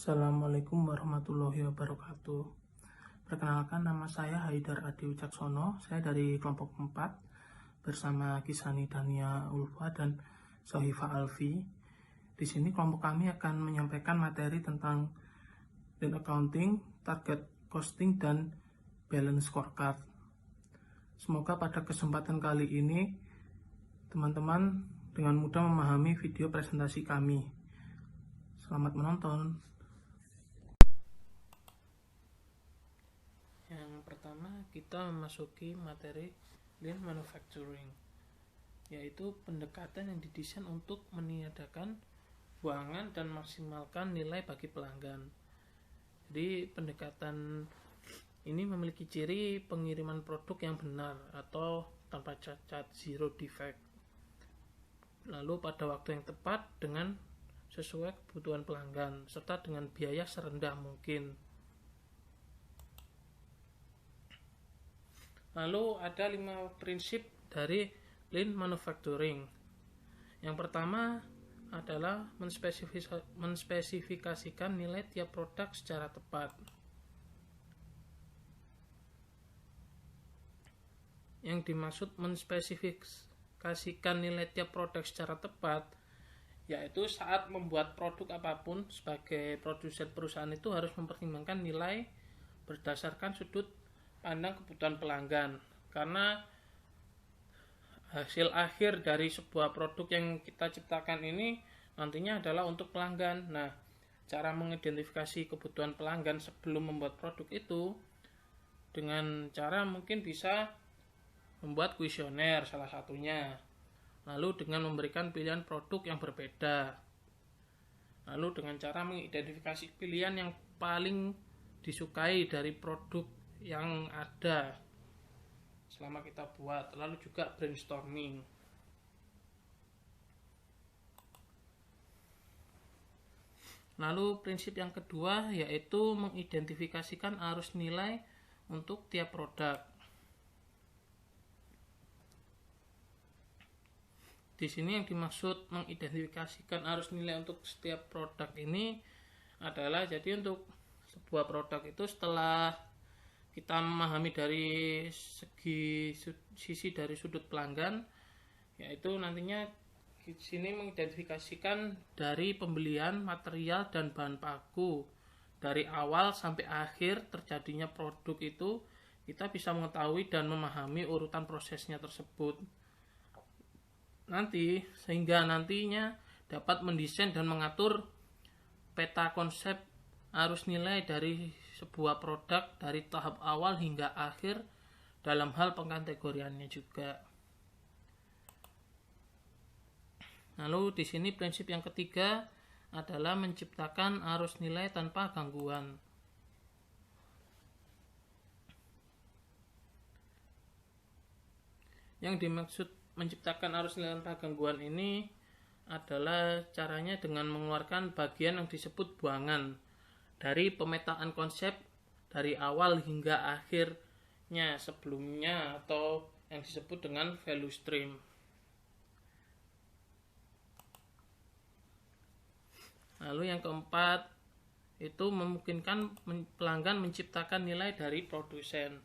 Assalamualaikum warahmatullahi wabarakatuh. Perkenalkan, nama saya Haidar Adi Wicaksono. Saya dari kelompok 4 bersama Kisani Dania Ulfa dan Sohifa Alfi. Di sini kelompok kami akan menyampaikan materi tentang lean accounting, target costing, dan balance scorecard. Semoga pada kesempatan kali ini teman-teman dengan mudah memahami video presentasi kami. Selamat menonton. Yang pertama, kita memasuki materi lean manufacturing, yaitu pendekatan yang didesain untuk meniadakan buangan dan maksimalkan nilai bagi pelanggan. Jadi pendekatan ini memiliki ciri pengiriman produk yang benar atau tanpa cacat, zero defect, lalu pada waktu yang tepat dengan sesuai kebutuhan pelanggan, serta dengan biaya serendah mungkin. Lalu ada 5 prinsip dari lean manufacturing. Yang pertama adalah menspesifikasikan nilai tiap produk secara tepat. Yang dimaksud menspesifikasikan nilai tiap produk secara tepat, yaitu saat membuat produk apapun sebagai produsen perusahaan itu harus mempertimbangkan nilai berdasarkan sudut pandang kebutuhan pelanggan, karena hasil akhir dari sebuah produk yang kita ciptakan ini nantinya adalah untuk pelanggan. Nah, cara mengidentifikasi kebutuhan pelanggan sebelum membuat produk itu dengan cara mungkin bisa membuat kuesioner salah satunya, lalu dengan memberikan pilihan produk yang berbeda, lalu dengan cara mengidentifikasi pilihan yang paling disukai dari produk yang ada selama kita buat, lalu juga brainstorming. Lalu prinsip yang kedua yaitu mengidentifikasikan arus nilai untuk tiap produk. Di sini yang dimaksud mengidentifikasikan arus nilai untuk setiap produk ini adalah, jadi untuk sebuah produk itu setelah kita memahami dari sisi dari sudut pelanggan, yaitu nantinya di sini mengidentifikasikan dari pembelian material dan bahan baku dari awal sampai akhir terjadinya produk itu, kita bisa mengetahui dan memahami urutan prosesnya tersebut. Sehingga nantinya dapat mendesain dan mengatur peta konsep arus nilai dari sebuah produk dari tahap awal hingga akhir dalam hal pengkategoriannya juga. Lalu di sini prinsip yang ketiga adalah menciptakan arus nilai tanpa gangguan. Yang dimaksud menciptakan arus nilai tanpa gangguan ini adalah caranya dengan mengeluarkan bagian yang disebut buangan dari pemetaan konsep dari awal hingga akhirnya sebelumnya, atau yang disebut dengan value stream. Lalu yang keempat itu memungkinkan pelanggan menciptakan nilai dari produsen.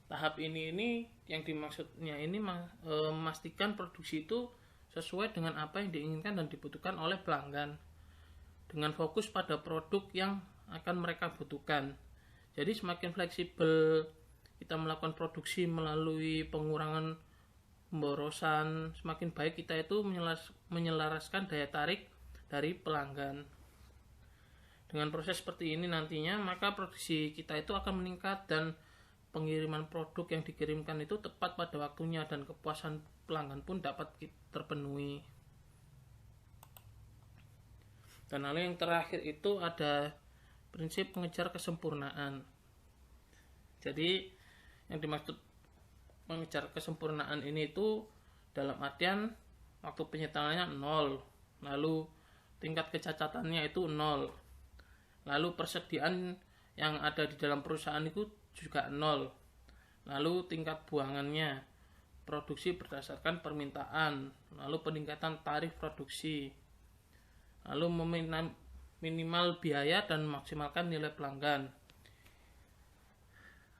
Tahap ini yang dimaksudnya ini memastikan produksi itu sesuai dengan apa yang diinginkan dan dibutuhkan oleh pelanggan, dengan fokus pada produk yang akan mereka butuhkan. Jadi semakin fleksibel kita melakukan produksi melalui pengurangan pemborosan, semakin baik kita itu menyelaraskan daya tarik dari pelanggan. Dengan proses seperti ini nantinya, maka produksi kita itu akan meningkat dan pengiriman produk yang dikirimkan itu tepat pada waktunya dan kepuasan pelanggan pun dapat terpenuhi. Dan lalu yang terakhir itu ada prinsip mengejar kesempurnaan. Jadi yang dimaksud mengejar kesempurnaan ini itu dalam artian waktu penyetaannya 0, lalu tingkat kecacatannya itu 0, lalu persediaan yang ada di dalam perusahaan itu juga 0, lalu tingkat buangannya, produksi berdasarkan permintaan, lalu peningkatan tarif produksi, lalu minimal biaya dan memaksimalkan nilai pelanggan.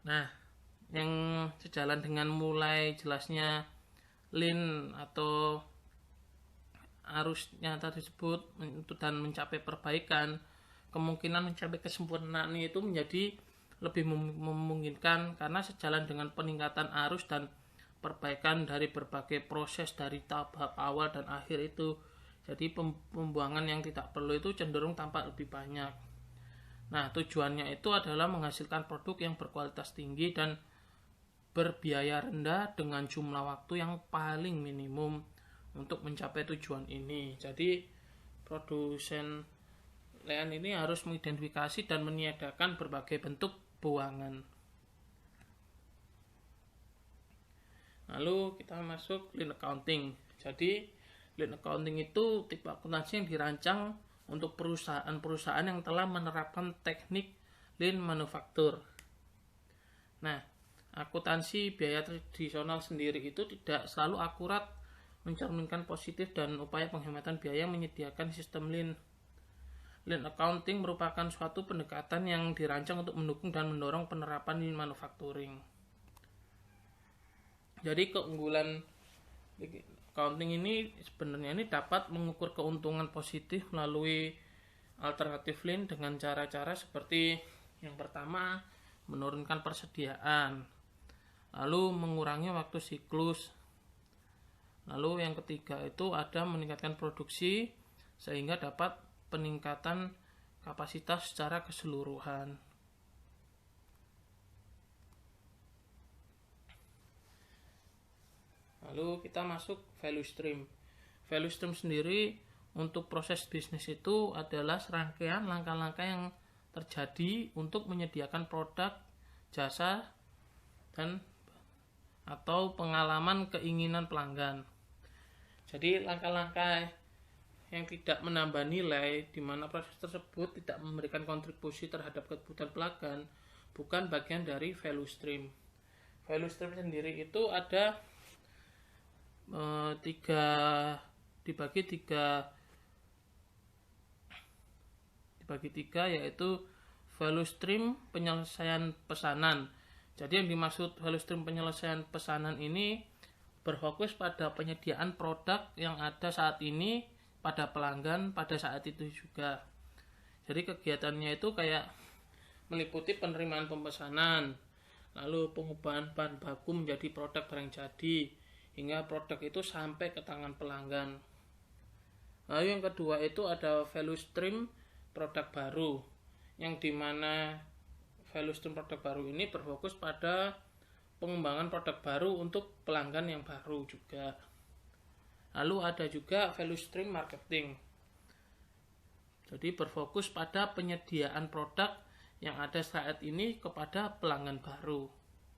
Nah, yang sejalan dengan mulai jelasnya lean atau arusnya tersebut dan mencapai perbaikan, kemungkinan mencapai kesempurnaan itu menjadi lebih memungkinkan karena sejalan dengan peningkatan arus dan perbaikan dari berbagai proses dari tahap awal dan akhir itu. Jadi pembuangan yang tidak perlu itu cenderung tampak lebih banyak. Nah, tujuannya itu adalah menghasilkan produk yang berkualitas tinggi dan berbiaya rendah dengan jumlah waktu yang paling minimum untuk mencapai tujuan ini. Jadi produsen layan ini harus mengidentifikasi dan meniadakan berbagai bentuk buangan. Lalu kita masuk lean accounting. Jadi lean accounting itu tipe akuntansi yang dirancang untuk perusahaan-perusahaan yang telah menerapkan teknik lean manufaktur. Nah, akuntansi biaya tradisional sendiri itu tidak selalu akurat mencerminkan positif dan upaya penghematan biaya yang menyediakan sistem lean. Lean accounting merupakan suatu pendekatan yang dirancang untuk mendukung dan mendorong penerapan lean manufacturing. Jadi keunggulan accounting ini sebenarnya ini dapat mengukur keuntungan positif melalui alternatif lean dengan cara-cara seperti yang pertama, menurunkan persediaan, lalu mengurangi waktu siklus, lalu yang ketiga itu ada meningkatkan produksi sehingga dapat peningkatan kapasitas secara keseluruhan. Lalu kita masuk value stream. Value stream sendiri untuk proses bisnis itu adalah serangkaian langkah-langkah yang terjadi untuk menyediakan produk, jasa, dan atau pengalaman keinginan pelanggan. Jadi langkah-langkah yang tidak menambah nilai di mana proses tersebut tidak memberikan kontribusi terhadap kebutuhan pelanggan bukan bagian dari value stream. Value stream sendiri itu ada dibagi tiga yaitu value stream penyelesaian pesanan. Jadi yang dimaksud value stream penyelesaian pesanan ini berfokus pada penyediaan produk yang ada saat ini pada pelanggan pada saat itu juga. Jadi kegiatannya itu kayak meliputi penerimaan pemesanan, lalu pengubahan bahan baku menjadi produk barang jadi, hingga produk itu sampai ke tangan pelanggan. Lalu yang kedua itu ada value stream produk baru, yang dimana value stream produk baru ini berfokus pada pengembangan produk baru untuk pelanggan yang baru juga. Lalu ada juga value stream marketing. Jadi berfokus pada penyediaan produk yang ada saat ini kepada pelanggan baru.